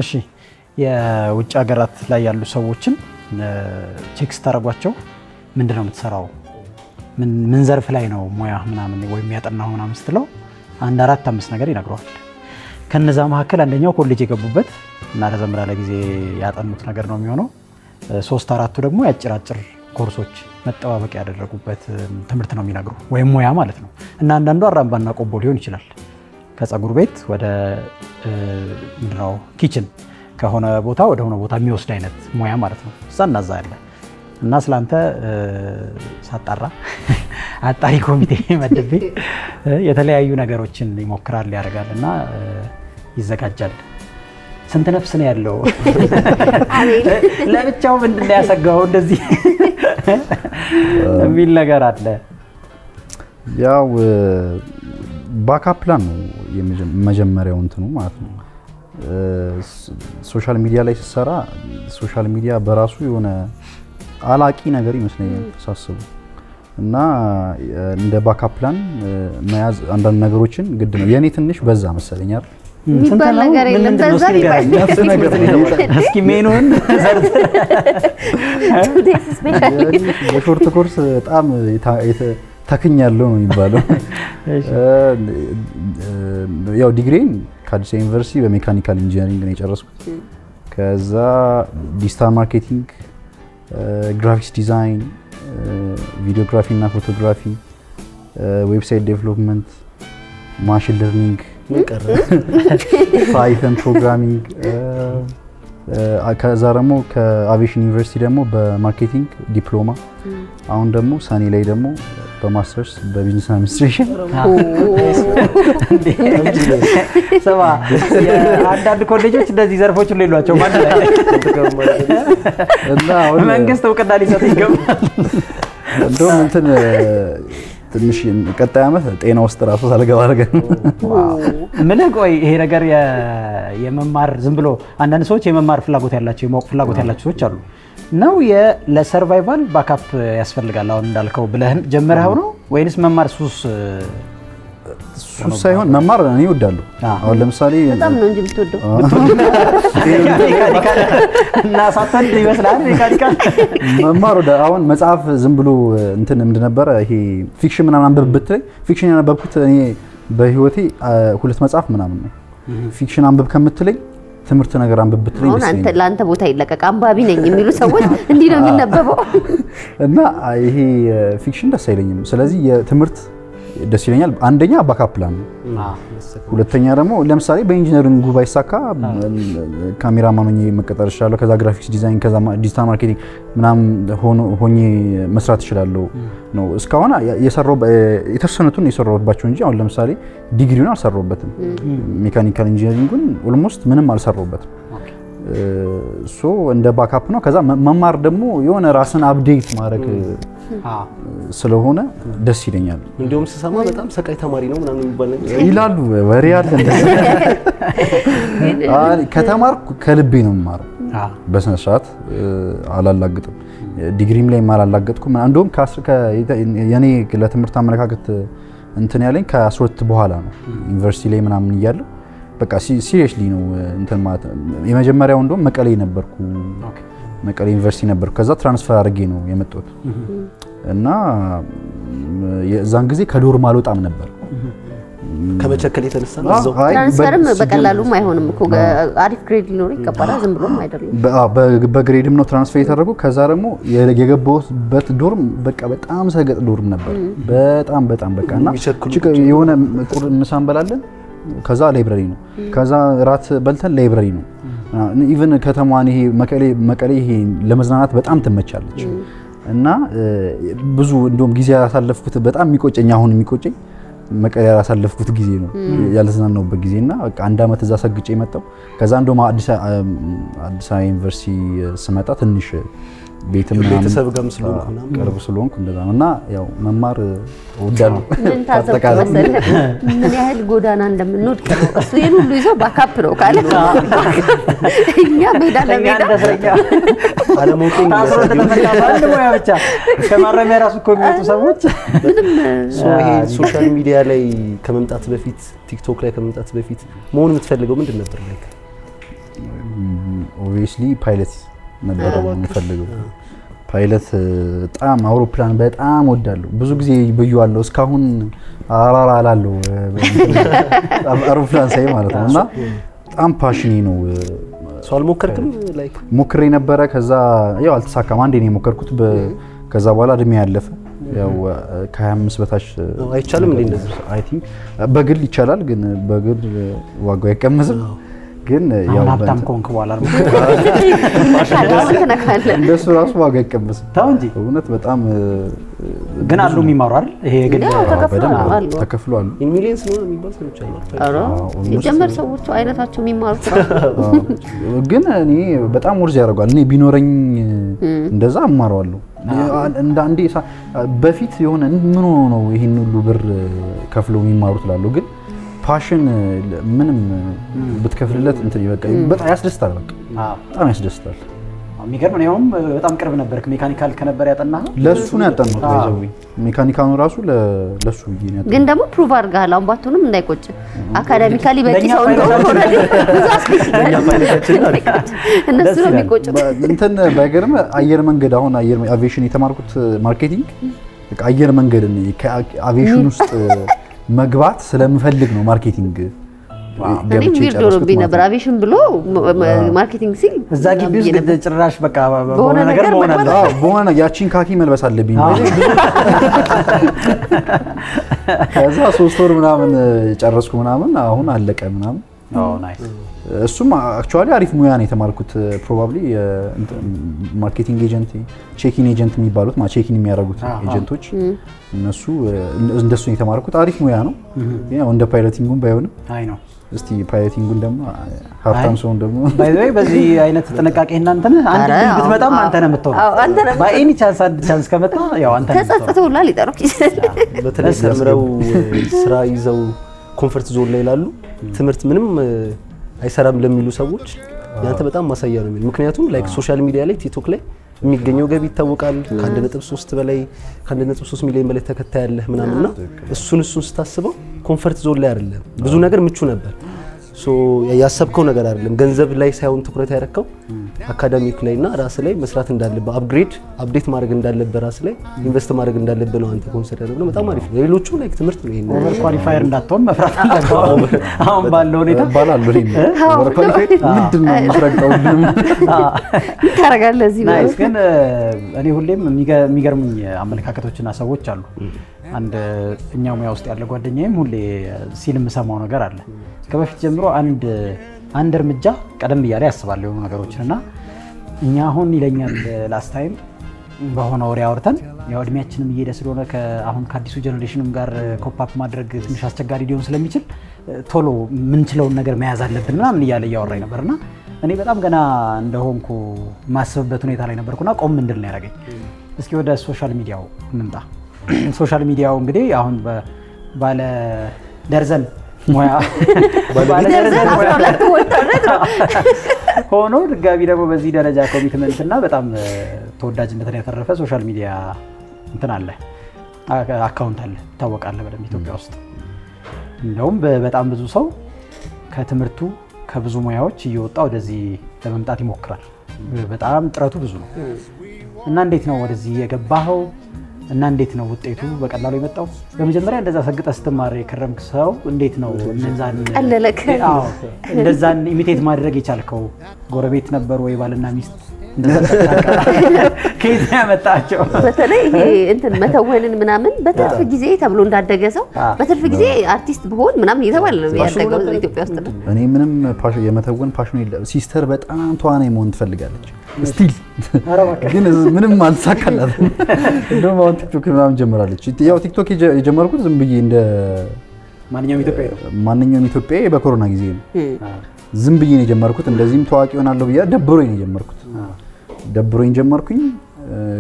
እሺ የውጭ ሀገራት ላይ ያሉ ሰዎችን ቼክስ ታረጓቸው ምንድነው የምትሰራው ምን ዘርፍ ላይ ነው ሙያ ምናምን ወይም ያጠናው ምናምን ስትለው አንድ 4-5 ነገር ይነግሯል ከነዛ መካከል አንደኛው ኮሌጅ የገቡበት እና ለዘመራ ለጊዜ ያጠኑት ነገር ነው የሚሆነው 3-4ቱ ደግሞ ያጭራጭር ኮርሶች መጠባበቅ ያደረጉበት ትምህርት ነው የሚነግሩ ወይም ሙያ ማለት ነው እና አንዳንዱ አራምባና ቆቦ ሊሆን ይችላል ከፀጉር ቤት ወደ ምንድነው ኪችን ከሆነ ቦታ ወደ ሆነ ቦታ የሚወስድ አይነት ሙያ ማለት ነው እዛና ያለ እና ስላንተ ሳጣራ አጣሪ ኮሚቴ መድቤ የተለያዩ ነገሮችን ይሞክራል ያደርጋልና ይዘጋጃል ስንት ነፍስ ነው ያለው ለብቻው ምንድነው ያሰጋው እንደዚህ የሚል ነገር አለ ያው ባካፕ ፕላን ነው የመጀመሪያው እንትኑ ማለት ነው ሶሻል ሚዲያ ላይ ሲሰራ ሶሻል ሚዲያ በራሱ የሆነ አላቂ ነገር ይመስለኛል ሳስቡ እና እንደ ባካፕ ፕላን መያዝ አንዳንድ ነገሮችን ግድ ነው የኔ ትንሽ በዛ መሰለኝ አይደል ስንት ነገር የለም በዛ እስኪ ሜኑን ዘርት በሾርት ኮርስ በጣም ተክኛለሁ ነው የሚባለው ያው ዲግሪን ከአዲስ ዩኒቨርሲቲ በሜካኒካል ኢንጂነሪንግ ነው የጨረስኩት ከዛ ዲጂታል ማርኬቲንግ ግራፊክስ ዲዛይን ቪዲዮግራፊ እና ፎቶግራፊ ዌብሳይት ዴቨሎፕመንት ማሽን ለርኒንግ ፓይተን ፕሮግራሚንግ ከዛ ደግሞ ከአቪዬሽን ዩኒቨርሲቲ ደግሞ በማርኬቲንግ ዲፕሎማ አሁን ደግሞ ሰኔ ላይ ደግሞ በማስተርስ በቢዝነስ አድሚኒስትሬሽን ሰባ አንዳንድ ኮሌጆች እንደዚህ ዘርፎች ሁሉ የሏቸው ማለት ነው እና መንግስት እውቅና ሊሰጥ ይገባል እንደውም እንትን ትንሽ ቀጣይ አመት ጤና ውስጥ ራሱ ሳልገባ አድርገን ምን ቆይ ይሄ ነገር የመማር ዝም ብሎ አንዳንድ ሰዎች የመማር ፍላጎት ያላቸው የማወቅ ፍላጎት ያላቸው ሰዎች አሉ ነው ለሰርቫይቫል ባካፕ ያስፈልጋል አሁን እንዳልከው ብለህን ጀመረው ነው ወይንስ መማር ሱስ ሳይሆን መማር እኔ እወዳለሁ አሁን ለምሳሌ በጣም ነው እንጂ የምትወደው እና ሳተን ይመስላል ሜካኒካል መማር ወደ አሁን መጽሐፍ ዝም ብሎ እንትን ምንድን ነበር ይሄ ፊክሽን ምናምን አንብብት ፊክሽን ያነበብኩት እኔ በህይወቴ ሁለት መጽሐፍ ምናምን ነው ፊክሽን አንብብ ከምትለኝ ትምህርት ነገር አንብብት ላይ አንተ ላንተ ቦታ ይለቀቅ አንባቢ ነኝ የሚሉ ሰዎች እንዲህ ነው የሚነበበው እና ይሄ ፊክሽን ደስ አይለኝም ስለዚህ የትምህርት ደስ ይለኛል አንደኛ ባካፕ ፕላን ነው ሁለተኛ ደግሞ ለምሳሌ በኢንጂነሪንግ ጉባኤ ሳካ ካሜራማን ሆኜ መቀጠር ይችላል ከዛ ግራፊክስ ዲዛይን ከዛ ዲጂታል ማርኬቲንግ ምናምን ሆኜ መስራት ይችላል ነው እስካሁን የሰራው የተወሰኑትን የሰራውባቸው እንጂ አሁን ለምሳሌ ዲግሪውን አልሰራውበትም ሜካኒካል ኢንጂነሪንግን ኦልሞስት ምንም አልሰራውበትም ሶ እንደ ባካፕ ነው ከዛ መማር ደግሞ የሆነ ራስን አፕዴት ማድረግ ስለሆነ ደስ ይለኛል እንደውም ስሰማ በጣም ሰቃይ ተማሪ ነው ምናምን የሚባል ነገር ይላሉ ወሬ አለ ከተማርኩ ከልቤ ነው የማረው በስነ ስርዓት አላላግጥም ዲግሪም ላይ አላላገጥኩም እንደውም የኔ ለትምህርት አመለካከት እንትን ያለኝ ከ12 በኋላ ነው ዩኒቨርሲቲ ላይ ምናምን ይያለው በቃ ሲሪየስሊ ነው እንትን ማለት የመጀመሪያው እንደውም መቀሌ ነበርኩ መቀሌ ዩኒቨርሲቲ ነበርኩ ከዛ ትራንስፈር አድርጌ ነው የመጣሁት እና የዛን ጊዜ ከዶርም አልወጣም ነበር ከመቸከል የተነሳ ነው ትራንስፈርም በቀላሉም አይሆንም እኮ አሪፍ ግሬድ ሊኖር ይገባል ዝም ብሎም አይደለም በግሬድም ነው ትራንስፈር የተደረገው ከዛ ደግሞ የገባሁበት ዶርም በቃ በጣም ሰገጥ ዶርም ነበር በጣም በቃና የሆነ ምሳ እንበላለን ከዛ ላይብረሪ ነው ከዛ ራት በልተን ላይብረሪ ነው ኢቭን ከተማዋን ይሄ መቀሌ ይሄ ለመዝናናት በጣም ትመቻለች እና ብዙ እንደውም ጊዜ ያሳለፍኩት በጣም የሚቆጨኝ አሁን የሚቆጨኝ መቀሌ ያሳለፍኩት ጊዜ ነው ያልተዝናናውበት ጊዜና በቃ አንድ አመት እዛ ሰግጬ መጣው ከዛ እንደውም አዲስ ዩኒቨርሲቲ ስመጣ ትንሽ ቤትም ቤተሰብ ጋርም ስለሆንኩና ቅርብ ስለሆንኩ እንደዛ ነውና ያው መማር ወዳለሁ ምን ታዘብኩ ምን ያህል ጎዳና እንደምንወድቅ ነው እሱ ይሄን ሁሉ ይዞ ባካፕ ነው ካለ እኛ ሜዳ ለሜዳ አለሞቴን ታስሮ ተመጣጣለ ወይ ብቻ ከማረሚያ ራሱ እኮ የሚወጡ ሰዎች ምንም ይሄ ሶሻል ሚዲያ ላይ ከመምጣት በፊት ቲክቶክ ላይ ከመምጣት በፊት መሆን የምትፈልገው ምንድን ነበር? ኦብቪየስሊ ፓይለት ነበር የምፈልገው። ፓይለት በጣም አውሮፕላን በጣም ወዳለሁ። ብዙ ጊዜ ብየዋለሁ። እስካሁን አራራ አላለሁ አውሮፕላን ሳይ ማለት ነው። እና በጣም ፓሽኔ ነው። ሰው አልሞከርክም? ላይክ ሞክሬ ነበረ። ከዛ ያው አልተሳካም። አንዴ ነው የሞከርኩት። ከዛ በኋላ እድሜ ያለፈ ያው ከ25 በታች አይቻልም እንዴ? እንደዚህ አይ ቲንክ በግል ይቻላል፣ ግን በግል ዋጋው አይቀመስም። ግን ያው ሀብታም ኮንክ በኋላ ነው እንደሱ ራሱ ዋጋ አይቀመስም። ታው እንጂ እውነት በጣም ግን አሉ የሚማሩ አይደል? ይሄ ግን ተከፍሏል። ሚሊየንስ ነው የሚባል ሰዎች አሉ። የጀመር ሰዎች አይነታቸው የሚማሩት ግን እኔ በጣም ወርዝ ያደርጋል። እኔ ቢኖረኝ እንደዛ አማራዋለሁ። እንደ አንዴ በፊት የሆነ ምን ሆኖ ነው ይሄን ሁሉ ብር ከፍለው የሚማሩት እላለሁ። ግን ፓሽን ምንም ብትከፍልለት እንትን ይበቃ በጣም ያስደስታል። በቃ በጣም ያስደስታል። የሚገርም ነው። በጣም ቅርብ ነበርክ ሜካኒካል ከነበር ያጠናኸው? ለሱ ነው ያጠናሁት። ባይዘው ሜካኒካኑ ራሱ ለሱ ነው ያጠናሁት። ግን ደግሞ ፕሩቭ አድርገሃል። አሁን ባትሆንም እንዳይቆጭ አካዳሚካሊ በቂ ሰው እንደሆነ እነሱ ነው የሚቆጭ። እንትን ባይገርም አየር መንገድ አሁን አየር አቪዬሽን የተማርኩት ማርኬቲንግ በቃ አየር መንገድ ነው ከአቪዬሽን ውስጥ መግባት ስለምፈልግ ነው ማርኬቲንግ ገብቼ ጨርሼ ነበር። አቪዬሽን ብሎ ማርኬቲንግ ሲል እዛ ግቢ ውስጥ ጭራሽ በቃ በሆነ ነገር መሆን አለ። በሆነ ያቺን ካኪ መልበስ አለብኝ። ከዛ 3 ወር ምናምን ጨረስኩ ምናምን አሁን አለቀ ምናምን። ናይስ። እሱም አክቹአሊ አሪፍ ሙያ ነው የተማርኩት። ፕሮባብሊ ማርኬቲንግ ኤጀንት ቼኪን ኤጀንት የሚባሉት ቼኪን የሚያደርጉት ኤጀንቶች እነሱ እንደሱ ነው የተማርኩት። አሪፍ ሙያ ነው። ያው እንደ ፓይለቲንጉም ባይሆንም አይ ነው። እስቲ ፓይለቲንጉን ደግሞ ሀብታም ሰውን ደግሞ ባይዘይ በዚህ አይነት ጥንቃቄ እናንተ አንድ ድል ብትመጣም አንተ ነህ የምትሆነው። ባይኒ ቻንስ ከመጣ ያው አንተ ነህ። ተጸጽተውላ ሊጠሩክ ይችላል። በተለይ ተምረው ስራ ይዘው ኮንፈርት ዞን ላይ ይላሉ። ትምህርት ምንም አይሰራም ለሚሉ ሰዎች ያንተ በጣም ማሳያ ነው። ምክንያቱም ላይክ ሶሻል ሚዲያ ላይ ቲክቶክ ላይ የሚገኘው ገቢ ይታወቃል። ከ1.3 በላይ ከ1.3 ሚሊዮን በላይ ተከታይ ያለ ምናምንና እሱን ስታስበው ኮንፈርት ዞን ላይ አይደለም። ብዙ ነገር ምቹ ነበር። ሶ ያሰብከው ነገር አይደለም። ገንዘብ ላይ ሳይሆን ትኩረት ያደረከው አካዳሚክ ላይና ራስ ላይ መስራት እንዳለበት አፕዴት ማድረግ እንዳለበት ራስ ላይ ኢንቨስት ማድረግ እንዳለበት ነው አንተ ኮንሲደር ነው። በጣም አሪፍ ነው። ሌሎቹ ላይክ ትምህርት ነው። ይሄን ኦቨር ኳሊፋየር እንዳትሆን መፍራት አለበት። አሁን ባለው ሁኔታ ባላሉ ኦቨር ኳሊፋየር ምንድነው መስራቀው ታረጋለህ እዚህ ናይስ። ግን እኔ ሁሌም የሚገርሙኝ አመለካከቶችና ሰዎች አሉ። አንድ እኛው ሙያ ውስጥ ያለ ጓደኛዬም ሁሌ ሲል የምሰማው ነገር አለ። ከበፊት ጀምሮ አንድ እርምጃ ቀደም ብያለ ያስባል የሆኑ ነገሮችንና እኛ አሁን ይለኛል ላስት ታይም በሆነ ወሬ አወርተን ያው እድሜያችንም እየሄደ ስለሆነ አሁን ከአዲሱ ጀነሬሽንም ጋር ኮፓፕ ማድረግ ትንሽ አስቸጋሪ ሊሆን ስለሚችል ቶሎ ምንችለውን ነገር መያዝ አለብን ምናምን እያለ እያወራኝ ነበርና እኔ በጣም ገና እንደሆንኩ ማስበበት ሁኔታ ላይ ነበርኩና ቆም እንድል ነው ያደረገኝ። እስኪ ወደ ሶሻል ሚዲያው እንምጣ። ሶሻል ሚዲያው እንግዲህ አሁን ባለ ደርዘን ሙያ ሆኖ ድጋሚ ደግሞ በዚህ ደረጃ ኮሚትመንት እና በጣም ተወዳጅነትን ያተረፈ ሶሻል ሚዲያ እንትን አለ፣ አካውንት አለ፣ ይታወቃል በደንብ ኢትዮጵያ ውስጥ። እንደውም በጣም ብዙ ሰው ከትምህርቱ ከብዙ ሙያዎች እየወጣ ወደዚህ ለመምጣት ይሞክራል። በጣም ጥረቱ ብዙ ነው እና እንዴት ነው ወደዚህ የገባኸው? እና እንዴት ነው ውጤቱ በቀላሉ የመጣው? በመጀመሪያ እንደዛ ሰግጠህ ስትማር የከረምክ ሰው እንዴት ነው እንደዛን ኢሚቴት ማድረግ የቻልከው? ጎረቤት ነበር ወይ ባልና ሚስት እንደዛ ከየት ያመጣቸው? በተለይ ይሄ እንትን መተወንን ምናምን በትርፍ ጊዜ ተብሎ እንዳደገ ሰው በትርፍ ጊዜ አርቲስት ብሆን ምናምን እየተባለ ነው ያደገው ኢትዮጵያ ውስጥ ነው። እኔ ምንም የመተወን ፓሽን የለም። ሲስተር በጣም ተዋናይ መሆን ትፈልጋለች ስቲል ግን ምንም አልተሳካላትም። እንደውም አሁን ቲክቶክ ምናምን ጀምራለች። ያው ቲክቶክ የጀመርኩት ዝም ብዬ እንደ ማንኛውም ኢትዮጵያዊ በኮሮና ጊዜ ነው። ዝም ብዬ ነው የጀመርኩት። እንደዚህም ታዋቂ ሆናለሁ ብዬ ደብሮኝ ነው የጀመርኩት። ደብሮኝ ጀመርኩኝ።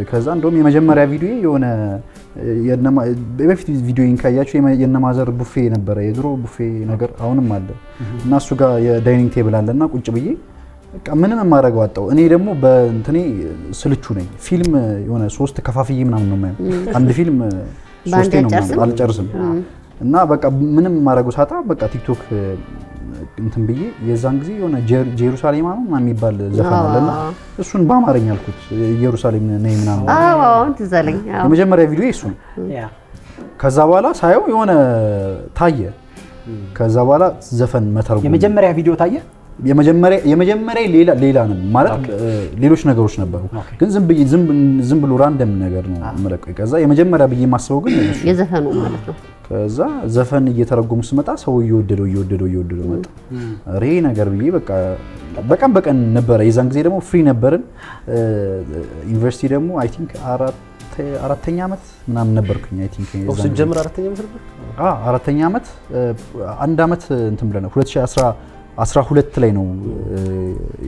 ከዛ እንደውም የመጀመሪያ ቪዲዮ የሆነ በፊት ቪዲዮን ካያችሁ የነማዘር ቡፌ ነበረ፣ የድሮ ቡፌ ነገር አሁንም አለ እና እሱ ጋር የዳይኒንግ ቴብል አለና ቁጭ ብዬ በቃ ምንም ማድረግ ዋጣው። እኔ ደግሞ በእንትኔ ስልቹ ነኝ። ፊልም የሆነ 3 ከፋፍዬ ምናምን ነው ማለት አንድ ፊልም 3 ነው አልጨርስም እና በቃ ምንም ማድረግ ሳጣ በቃ ቲክቶክ እንትን ብዬ የዛን ጊዜ የሆነ ጄሩሳሌም ነው የሚባል ዘፈን አለና እሱን በአማርኛ አልኩት ኢየሩሳሌም ነኝ ምናምን አሁን ትዝ አለኝ የመጀመሪያ ቪዲዮ እሱ ነው ከዛ በኋላ ሳየው የሆነ ታየ ከዛ በኋላ ዘፈን መተርጎም የመጀመሪያ ቪዲዮ ታየ የመጀመሪያ ሌላ ነው ማለት ሌሎች ነገሮች ነበሩ ግን ዝም ብሎ ራንደም ነገር ነው መለቀቅ ከዛ የመጀመሪያ ብዬ ማስበው ግን የዘፈኑ ማለት ነው ከዛ ዘፈን እየተረጎሙ ስመጣ ሰው እየወደደው መጣ ሬ ነገር ብዬ በቀን ነበር የዛን ጊዜ ደግሞ ፍሪ ነበርን ዩኒቨርሲቲ ደግሞ አይ ቲንክ አራተኛ ዓመት ምናምን ነበርኩኝ አይ ቲንክ እሱ ጀምር አራተኛ ዓመት ነበር አራተኛ ዓመት አንድ ዓመት እንትን ብለና 2012 ላይ ነው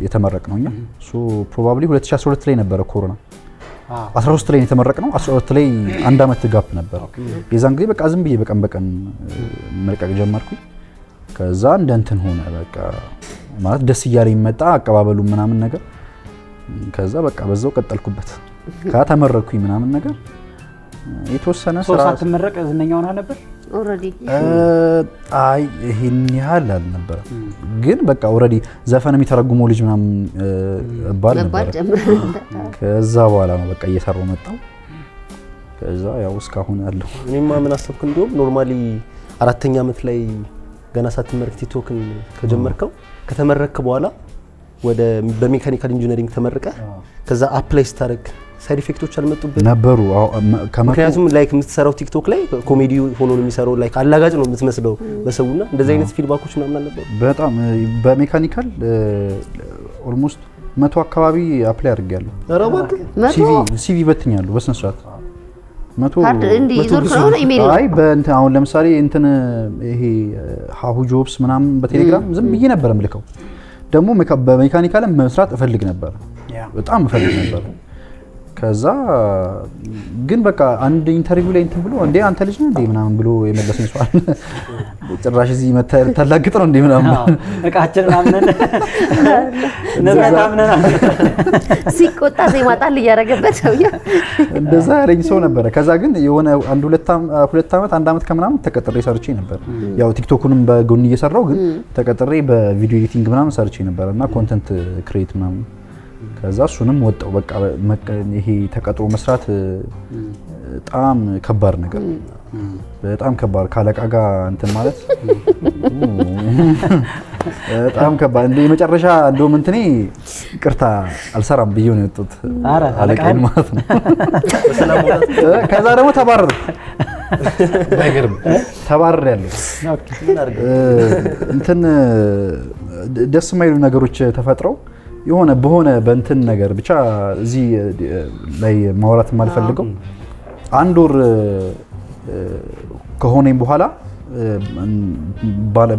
የተመረቅነውኛ ሶ ፕሮባብሊ 2012 ላይ ነበር ኮሮና 13 ላይ የተመረቅነው 12 ላይ አንድ ዓመት ጋፕ ነበር የዛን ጊዜ በቃ ዝም ብዬ በቀን መልቀቅ ጀመርኩኝ ከዛ እንትን ሆነ በቃ ማለት ደስ እያለኝ መጣ አቀባበሉ ምናምን ነገር ከዛ በቃ በዛው ቀጠልኩበት ከተመረቅኩኝ ምናምን ነገር የተወሰነ ስራ ሳትመረቅ ዝነኛ ሆነ ነበር ኦሬዲ አይ ይሄን ያህል አልነበረ ግን በቃ ኦሬዲ ዘፈን የሚተረጉመው ልጅ ምናምን ባል ነበር ከዛ በኋላ ነው በቃ እየሰራው መጣው ከዛ ያው እስካሁን ያለው እኔማ ምን አሰብኩ እንደውም ኖርማሊ አራተኛ ዓመት ላይ ገና ሳትመረቅ ቲክቶክን ከጀመርከው ከተመረቅክ በኋላ ወደ በሜካኒካል ኢንጂነሪንግ ተመረቀ ከዛ አፕላይ ስታረግ ሳይድ ኢፌክቶች አልመጡበት ነበሩ ምክንያቱም ላይክ የምትሰራው ቲክቶክ ላይ ኮሜዲ ሆኖ ነው የሚሰራው ላይክ አላጋጭ ነው የምትመስለው በሰውና እንደዚህ አይነት ፊድባኮች ምናምን አልነበሩ በጣም በሜካኒካል ኦልሞስት 100 አካባቢ አፕላይ አድርጌያለሁ አረባክ ሲቪ በትኛለሁ በስነ ስርዓት 100 ሃርድ እንዲ ዞር ነው ኢሜል አይ በእንትን አሁን ለምሳሌ እንትን ይሄ ሃሁ ጆብስ ምናምን በቴሌግራም ዝም ብዬ ነበር ምልከው ደግሞ በሜካኒካል መስራት እፈልግ ነበር በጣም እፈልግ ነበር ከዛ ግን በቃ አንድ ኢንተርቪው ላይ እንትን ብሎ እንዴ አንተ ልጅ ነህ እንዴ ምናምን ብሎ የመለሰኝ ሰው አለ ጭራሽ እዚህ ተላግጥ ነው እንዴ ምናምን እቃችን ምናምን ነዛታምነና ሲቆጣ ዘይማጣል ያረጋበት ሰውዬ እንደዛ ያለኝ ሰው ነበር ከዛ ግን የሆነ አንድ ሁለት ዓመት አንድ ዓመት ከምናምን ተቀጥሬ ሰርቼ ነበር ያው ቲክቶኩንም በጎን እየሰራው ግን ተቀጥሬ በቪዲዮ ኤዲቲንግ ምናምን ሰርቼ ነበርና ኮንተንት ክሬት ምናምን ከዛ እሱንም ወጣው በቃ ይሄ ተቀጥሮ መስራት በጣም ከባድ ነገር በጣም ከባድ ካለቃ ጋር እንትን ማለት በጣም ከባድ እንደ መጨረሻ እንደውም እንትኔ ይቅርታ አልሰራም ብዬ ነው የወጡት አለቃዬን ማለት ነው ከዛ ደግሞ ተባረርያለሁ እንትን ደስ የማይሉ ነገሮች ተፈጥረው የሆነ በእንትን ነገር ብቻ እዚህ ላይ ማውራት የማልፈልገው አንድ ወር ከሆነኝ በኋላ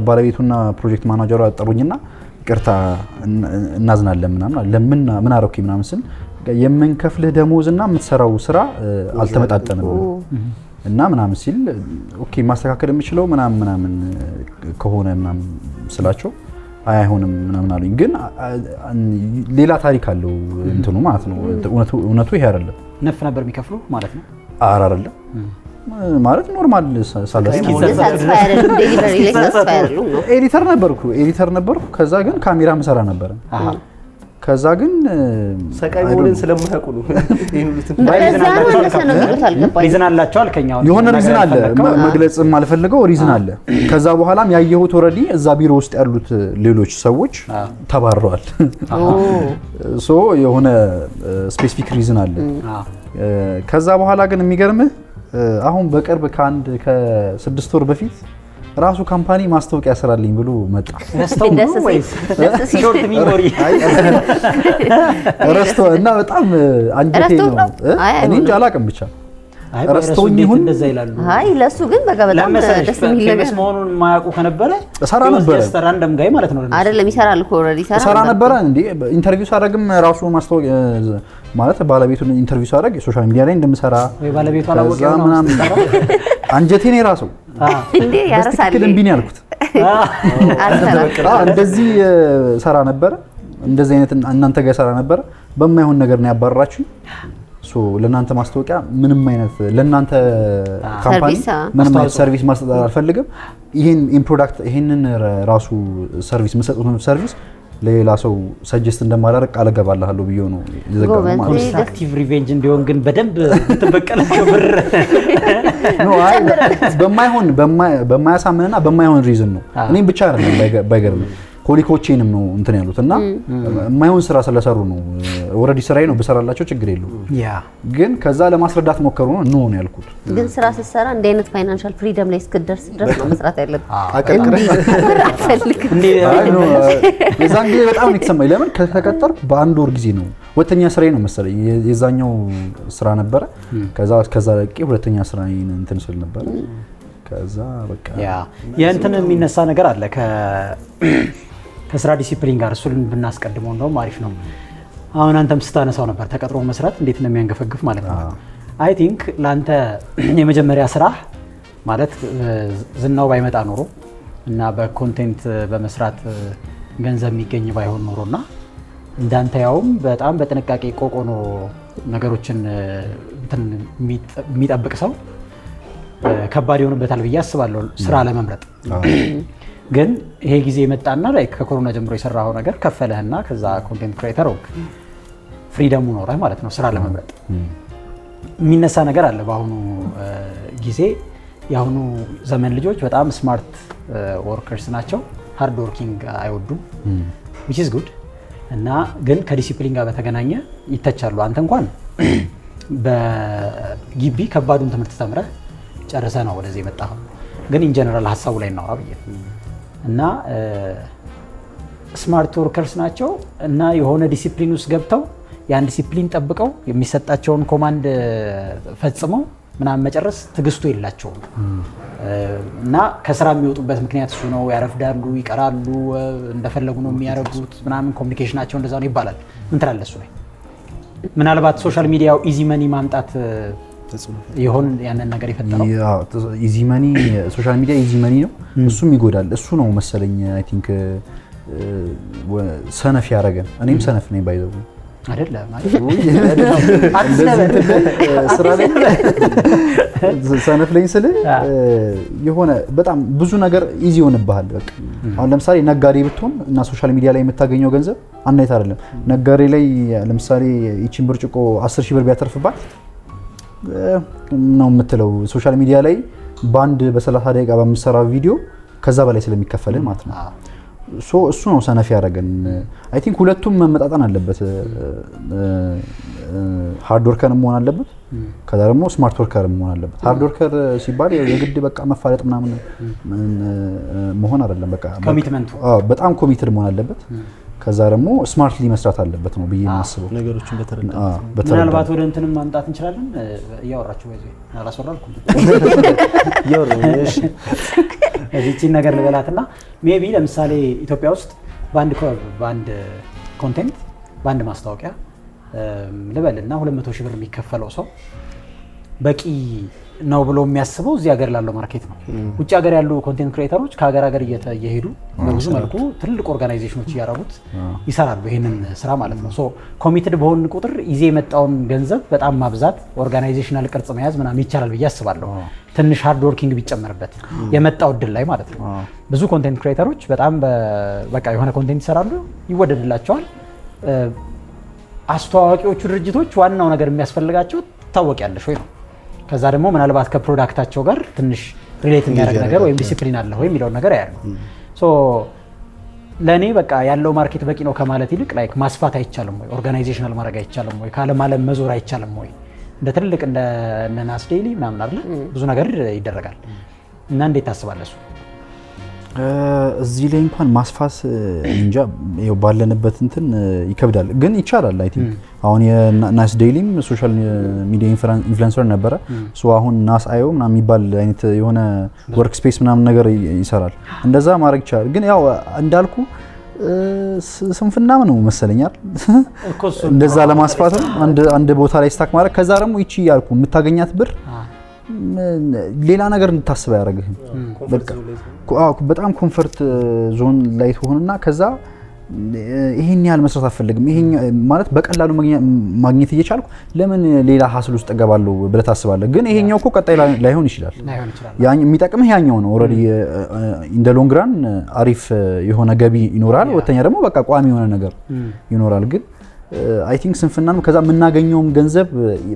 ባለቤቱና ፕሮጀክት ማናጀሩ አጠሩኝና ይቅርታ እናዝናለን ምናምን ምን አረኩኝ ምናምን ስል የምንከፍልህ ደሞዝና የምትሰራው ስራ አልተመጣጠንም እና ምናምን ሲል ኦኬ ማስተካከል የምችለው ምናምን ከሆነ ምናምን ስላቸው አይሆንም ምናምን አሉኝ ግን ሌላ ታሪክ አለው እንትኑ ማለት ነው እውነቱ ይሄ አይደለም ነፍ ነበር የሚከፍሉ ማለት ነው አይደለም ማለት ኖርማል ሳላስ ኤዲተር ነበርኩ ከዛ ግን ካሜራ መሰራ ነበር ከዛ ግን ሰቃይ ሞልን ስለማያውቁ ነው ሪዝን አላቸው አልከኛው የሆነ ሪዝን አለ መግለጽም አልፈልገው ሪዝን አለ ከዛ በኋላም ያየሁት ኦሬዲ እዛ ቢሮ ውስጥ ያሉት ሌሎች ሰዎች ተባረዋል ሶ የሆነ ስፔሲፊክ ሪዝን አለ ከዛ በኋላ ግን የሚገርምህ አሁን በቅርብ ከ6 ወር በፊት ራሱ ካምፓኒ ማስተዋወቂያ ያሰራልኝ ብሎ መጣ ረስተው ነው ወይስ ሾርት ሚሞሪ ረስተው እና በጣም አንጀቴ ነው እኔ እንጃ አላውቅም ብቻ ረስተውኝ ይሁን እንደዛ ይላሉ አይ ለሱ ግን በቃ በጣም ደስ የሚል ነገር መሆኑን ማያውቁ ከነበረ ሰራ ነበር ራንደም ጋይ ማለት ነው አይደለም ይሰራል እኮ ኦሬዲ ሰራ ነበር እንዴ ኢንተርቪው ሳደርግም ራሱ ማስተዋወቂያ ማለት ባለቤቱን ኢንተርቪው ሳደርግ ሶሻል ሚዲያ ላይ እንደምሰራ ወይ ባለቤቱ አላወቀው ነው አንጀቴ ነው ራሱ እንዴ ያረሳል ግን ቢኒ አልኩት እንደዚህ ሰራ ነበር እንደዚህ አይነት እናንተ ጋር ሰራ ነበር በማይሆን ነገር ነው ያባረራችሁ ሶ ለናንተ ማስታወቂያ ምንም አይነት ለናንተ ካምፓኒ ምንም አይነት ሰርቪስ ማስጠት አልፈልግም ይሄን ፕሮዳክት ይሄንን ራሱ ሰርቪስ መስጠቱን ሰርቪስ ለሌላ ሰው ሰጀስት እንደማላረቅ ቃል ገባላለሁ ብዬ ነው ይዘጋው ማለት ኮንስትራክቲቭ ሪቬንጅ እንዲሆን ግን በደንብ ተበቀለከው ብር ነው አይ በማያሳምንና በማይሆን ሪዝን ነው እኔም ብቻ አይደለም ባይገርም ኮሊኮቼንም ነው እንትን ያሉትና የማይሆን ስራ ስለሰሩ ነው ኦሬዲ ስራዬ ነው በሰራላቸው ችግር የለው ያ ግን ከዛ ለማስረዳት ሞከሩ ነው ነው ያልኩት ግን ስራ ስትሰራ እንደ አይነት ፋይናንሻል ፍሪደም ላይ እስክትደርስ ድረስ ነው መስራት ያለብህ አቀቅረህ እንዴ የዛን ጊዜ በጣም ንክሰማይ ለምን ከተቀጠር በአንድ ወር ጊዜ ነው ሁለተኛ ስራዬ ነው መሰለኝ የዛኛው ስራ ነበረ ከዛ ለቂ ሁለተኛ ስራዬን እንትን ስል ነበር ከዛ በቃ ያ የእንትን የሚነሳ ነገር አለ ከስራ ዲሲፕሊን ጋር እሱን ብናስቀድመው እንደውም አሪፍ ነው አሁን አንተም ስታነሳው ነበር ተቀጥሮ መስራት እንዴት እንደሚያንገፈግፍ ማለት ነው አይ ቲንክ ላንተ የመጀመሪያ ስራ ማለት ዝናው ባይመጣ ኖሮ እና በኮንቴንት በመስራት ገንዘብ የሚገኝ ባይሆን ኖሮና እንዳንተ ያውም በጣም በጥንቃቄ ቆቆኖ ነገሮችን እንትን የሚጠብቅ ሰው ከባድ ይሆንበታል ብዬ አስባለሁ ስራ ለመምረጥ ግን ይሄ ጊዜ መጣና ላይክ ከኮሮና ጀምሮ የሰራው ነገር ከፈለህና ከዛ ኮንቴንት ክሬተር ሆንክ ፍሪደሙ ኖረህ ማለት ነው ስራ ለመምረጥ የሚነሳ ነገር አለ በአሁኑ ጊዜ የአሁኑ ዘመን ልጆች በጣም ስማርት ወርከርስ ናቸው ሃርድ ወርኪንግ አይወዱም which is good እና ግን ከዲሲፕሊን ጋር በተገናኘ ይተቻሉ አንተ እንኳን በግቢ ከባዱን ትምህርት ተምረህ ጨርሰህ ነው ወደዚህ የመጣው ግን ኢን ጀነራል ሐሳቡ ላይ እናወራ ብዬ እና ስማርት ወርከርስ ናቸው እና የሆነ ዲሲፕሊን ውስጥ ገብተው ያን ዲሲፕሊን ጠብቀው የሚሰጣቸውን ኮማንድ ፈጽመው ምናምን መጨረስ ትግስቱ የላቸውም እና ከስራ የሚወጡበት ምክንያት እሱ ነው ያረፍዳሉ ይቀራሉ እንደፈለጉ ነው የሚያረጉት ምናምን ኮሙኒኬሽናቸው እንደዛ ነው ይባላል ምን ትላለህ እሱ ላይ ምናልባት ሶሻል ሚዲያው ኢዚ መኒ ማምጣት ይሆን ያንን ነገር ይፈጠራል ኢዚ መኒ ሶሻል ሚዲያ ኢዚ መኒ ነው እሱም ይጎዳል እሱ ነው መሰለኝ አይ ቲንክ ሰነፍ ያረጋን እኔም ሰነፍ ነኝ ባይዘው አይደለም ማለት ስራ ላይ ሰነፍ ላይ ስለ የሆነ በጣም ብዙ ነገር ኢዚ ሆነብሃል በቃ አሁን ለምሳሌ ነጋዴ ብትሆን እና ሶሻል ሚዲያ ላይ የምታገኘው ገንዘብ አንድ አይነት አይደለም ነጋዴ ላይ ለምሳሌ ይቺን ብርጭቆ 10000 ብር ቢያተርፍባት ነው የምትለው ሶሻል ሚዲያ ላይ ባንድ በ30 ደቂቃ በምሰራው ቪዲዮ ከዛ በላይ ስለሚከፈል ማለት ነው እሱ ነው ሰነፍ ያረጋን አይ ቲንክ ሁለቱም መመጣጣን አለበት ሃርድ ወርከር መሆን አለበት ከዛ ደግሞ ስማርት ወርከር መሆን አለበት ሃርድ ወርከር ሲባል የግድ በቃ መፋለጥ ምናምን መሆን አይደለም በቃ ኮሚትመንቱ በጣም ኮሚትድ መሆን አለበት ከዛ ደግሞ ስማርትሊ መስራት አለበት ነው ብዬ ማስበው ነገሮችን በተረዳ ምናልባት ወደ እንትንም ማምጣት እንችላለን ያወራችሁ ወይዘይ አላሰራልኩም ያወራሽ እዚህን ነገር ልበላትና ሜቢ ለምሳሌ ኢትዮጵያ ውስጥ ባንድ ኮንቴንት ባንድ ማስታወቂያ ልበልና 200,000 ብር የሚከፈለው ሰው በቂ ነው ብሎ የሚያስበው እዚህ ሀገር ላለው ማርኬት ነው ውጭ ሀገር ያሉ ኮንቴንት ክሬተሮች ከሀገር ሀገር እየሄዱ በብዙ መልኩ ትልቅ ኦርጋናይዜሽኖች ያረጉት ይሰራሉ ይሄንን ስራ ማለት ነው ሶ ኮሚትድ በሆን ቁጥር ይዜ የመጣውን ገንዘብ በጣም ማብዛት ኦርጋናይዜሽናል ቅርጽ መያዝ ምናምን ይቻላል ብዬ አስባለሁ ትንሽ ሃርድ ወርኪንግ ቢጨመርበት የመጣው እድል ላይ ማለት ነው ብዙ ኮንቴንት ክሬተሮች በጣም በቃ የሆነ ኮንቴንት ይሰራሉ ይወደድላቸዋል አስተዋዋቂዎቹ ድርጅቶች ዋናው ነገር የሚያስፈልጋቸው ታወቂያለሽ ወይ ነው ከዛ ደግሞ ምናልባት ከፕሮዳክታቸው ጋር ትንሽ ሪሌት የሚያደርግ ነገር ወይም ዲሲፕሊን አለ ወይ የሚለው ነገር ያያሉ ሶ ለኔ በቃ ያለው ማርኬት በቂ ነው ከማለት ይልቅ ላይክ ማስፋት አይቻልም ወይ ኦርጋናይዜሽናል ማድረግ አይቻልም ወይ ካለ ማለም መዞር አይቻልም ወይ እንደ ትልቅ እንደ ናስ ዴይሊ ምናምን አይደል ብዙ ነገር ይደረጋል እና እንዴት ታስባለሽ እዚህ ላይ እንኳን ማስፋት እንጃ ይው ባለንበት እንትን ይከብዳል ግን ይቻላል አይ ቲንክ አሁን የናስ ዴይሊም ሶሻል ሚዲያ ኢንፍሉዌንሰር ነበረ ሶ አሁን ናስ አይኦ ምናምን የሚባል አይነት የሆነ ወርክ ስፔስ ምናምን ነገር ይሰራል እንደዛ ማድረግ ይቻላል ግን ያው እንዳልኩ ስንፍና ነው መሰለኛል እንደዛ ለማስፋት አንድ ቦታ ላይ ስታክ ማድረግ ከዛ ደግሞ ይቺ ያልኩ የምታገኛት ብር ሌላ ነገር እንድታስብ ያደርግህ በቃ በጣም ኮምፎርት ዞን ላይ ሆነና ከዛ ይሄን ያህል መስራት አልፈልግም ይሄን ማለት በቀላሉ ማግኘት እየቻልኩ ለምን ሌላ ሀስል ውስጥ እገባለሁ ብለህ ታስባለህ ግን ይሄኛው እኮ ቀጣይ ላይሆን ይችላል ያን የሚጠቅምህ ያኛው ነው ኦሬዲ ኢን ዘ ሎንግ ራን አሪፍ የሆነ ገቢ ይኖራል ወተኛ ደግሞ በቃ ቋሚ የሆነ ነገር ይኖራል ግን አይ ቲንክ ስንፍናም ከዛ የምናገኘውም ገንዘብ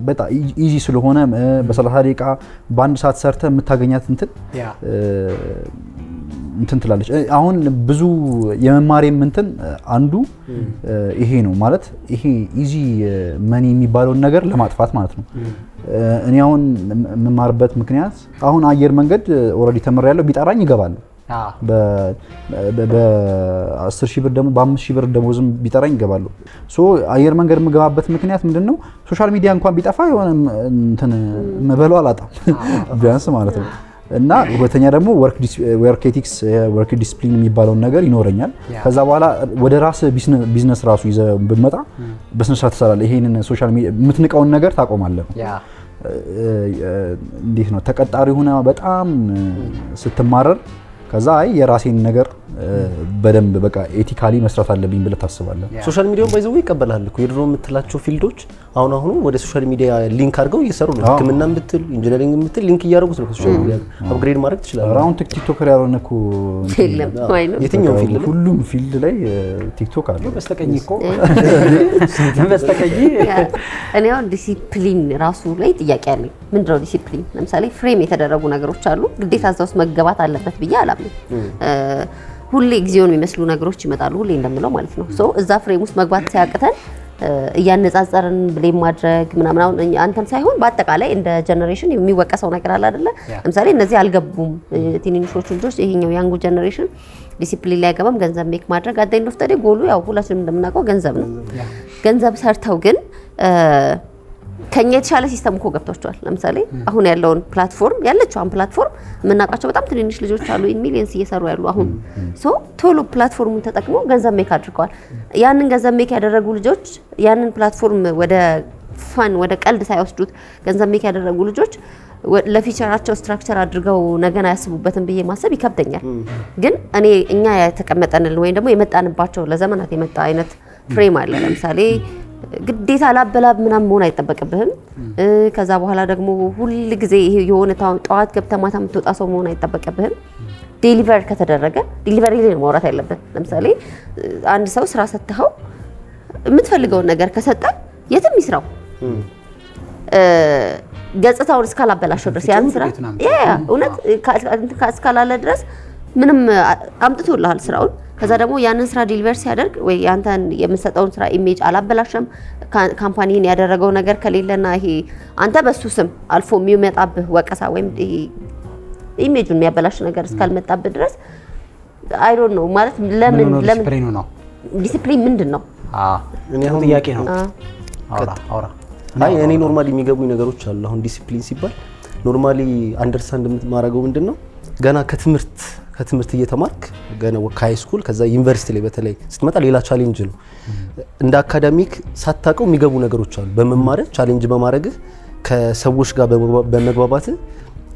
በጣም ኢዚ ስለሆነ በ30 ደቂቃ በአንድ ሰዓት ሰርተ የምታገኛት እንትን ትላለች አሁን ብዙ የመማሪያም እንትን አንዱ ይሄ ነው ማለት ይሄ ኢዚ መኒ የሚባለው ነገር ለማጥፋት ማለት ነው እኔ አሁን የምማርበት ምክንያት አሁን አየር መንገድ ኦሬዲ ተመሪያለሁ ቢጠራኝ ይገባል በ10,000 ብር ደግሞ በ5,000 ብር ደሞዝም ቢጠራኝ ይገባሉ ሶ አየር መንገድ የምገባበት ምክንያት ምንድነው ሶሻል ሚዲያ እንኳን ቢጠፋ የሆነ እንትን መበለው አላጣም ቢያንስ ማለት ነው እና ሁለተኛ ደግሞ ወርክ ኤቲክስ ወርክ ዲሲፕሊን የሚባለው ነገር ይኖረኛል ከዛ በኋላ ወደ ራስ ቢዝነስ ራሱ ይዘህ ብትመጣ በስነ ስርዓት ትሰራለህ ይሄንን ሶሻል ሚዲያ የምትንቀውን ነገር ታቆማለህ እንዴት ነው ተቀጣሪ ሆነ በጣም ስትማረር ከዛ አይ የራሴን ነገር በደንብ በቃ ኤቲካሊ መስራት አለብኝ ብለ ታስባለህ ሶሻል ሚዲያውን ባይዘው ይቀበላል እኮ የድሮ የምትላቸው ፊልዶች አሁን ወደ ሶሻል ሚዲያ ሊንክ አድርገው እየሰሩ ነው ህክምናም ብትል ኢንጂነሪንግ ብትል ሊንክ እያደረጉት ነው ሶሻል ሚዲያ አፕግሬድ ማድረግ ትችላለህ አራውንድ ቲክቶከር ያልሆነ እኮ የትኛው ፊልድ ሁሉም ፊልድ ላይ ቲክቶክ አለ በስተቀኝ እኮ በስተቀኝ እኔ አሁን ዲሲፕሊን ራሱ ላይ ጥያቄ አለኝ ምንድነው ዲሲፕሊን ለምሳሌ ፍሬም የተደረጉ ነገሮች አሉ ግዴታ እዛ ውስጥ መገባት አለበት ብዬ አላምንም ሁሌ ግዚዮን የሚመስሉ ነገሮች ይመጣሉ ሁሌ እንደምለው ማለት ነው ሶ እዛ ፍሬም ውስጥ መግባት ሲያቅተን እያነጻጸርን ብሌም ማድረግ ምናምን አንተም ሳይሆን በአጠቃላይ እንደ ጀነሬሽን የሚወቀሰው ነገር አለ አይደለ ለምሳሌ እነዚህ አልገቡም ትንንሾቹ ልጆች ይሄኛው ያንጉ ጀነሬሽን ዲሲፕሊን ላይ ያገባም ገንዘብ ሜክ ማድረግ አዳኝ ነው ተደ ጎሉ ያው ሁላችንም እንደምናውቀው ገንዘብ ነው ገንዘብ ሰርተው ግን ከኛ የተሻለ ሲስተም እኮ ገብቷቸዋል ለምሳሌ አሁን ያለውን ፕላትፎርም ያለችው ፕላትፎርም ምናቃቸው በጣም ትንንሽ ልጆች አሉ ኢን ሚሊየንስ እየሰሩ ያሉ አሁን ሶ ቶሎ ፕላትፎርሙን ተጠቅመው ገንዘብ ሜክ አድርገዋል ያንን ገንዘብ ሜክ ያደረጉ ልጆች ያንን ፕላትፎርም ወደ ፋን ወደ ቀልድ ሳይወስዱት ገንዘብ ሜክ ያደረጉ ልጆች ለፊቸራቸው ስትራክቸር አድርገው ነገና ያስቡበትን በየ ማሰብ ይከብደኛል ግን እኛ የተቀመጠንልን ወይ ደግሞ የመጣንባቸው ለዘመናት የመጣ አይነት ፍሬም አለ ለምሳሌ ግዴታ አላበላብ ምናም መሆን አይተበቀብህም ከዛ በኋላ ደግሞ ሁሉ ጊዜ ይሄ የሆነ ጧት ገብተህ ማታ የምትወጣ ሰው መሆን አይተበቀብህም ዴሊቨር ከተደረገ ዴሊቨሪ ላይ ማውራት ያለበት ለምሳሌ አንድ ሰው ስራ ሰጥተው የምትፈልገው ነገር ከሰጠ የትም ይስራው ገጽታውን እስካላበላሽው ድረስ ያን ስራ እውነት እስካላለ ድረስ ምንም አምጥቶልሃል ስራውን ከዛ ደግሞ ያንን ስራ ዲሊቨር ሲያደርግ ወይ ያንተን የምሰጠውን ስራ ኢሜጅ አላበላሽም ካምፓኒን ያደረገው ነገር ከሌለና ይሄ አንተ በሱ ስም አልፎ የሚመጣብህ ወቀሳ ወይም ይሄ ኢሜጁን የሚያበላሽ ነገር እስካልመጣብህ ድረስ አይ ዶንት ኖ ማለት ለምን ዲሲፕሊን ምንድነው እኔ አሁን ጥያቄ ነው አውራ አይ እኔ ኖርማሊ የሚገቡኝ ነገሮች አሉ አሁን ዲሲፕሊን ሲባል ኖርማሊ አንደርስታንድ ማድረገው ምንድነው ገና ከትምህርት እየተማርክ ገና ከሃይ ስኩል ከዛ ዩኒቨርሲቲ ላይ በተለይ ስትመጣ ሌላ ቻሌንጅ ነው እንደ አካዳሚክ ሳታቀው የሚገቡ ነገሮች አሉ በመማር ቻሌንጅ በማድረግ ከሰዎች ጋር በመግባባት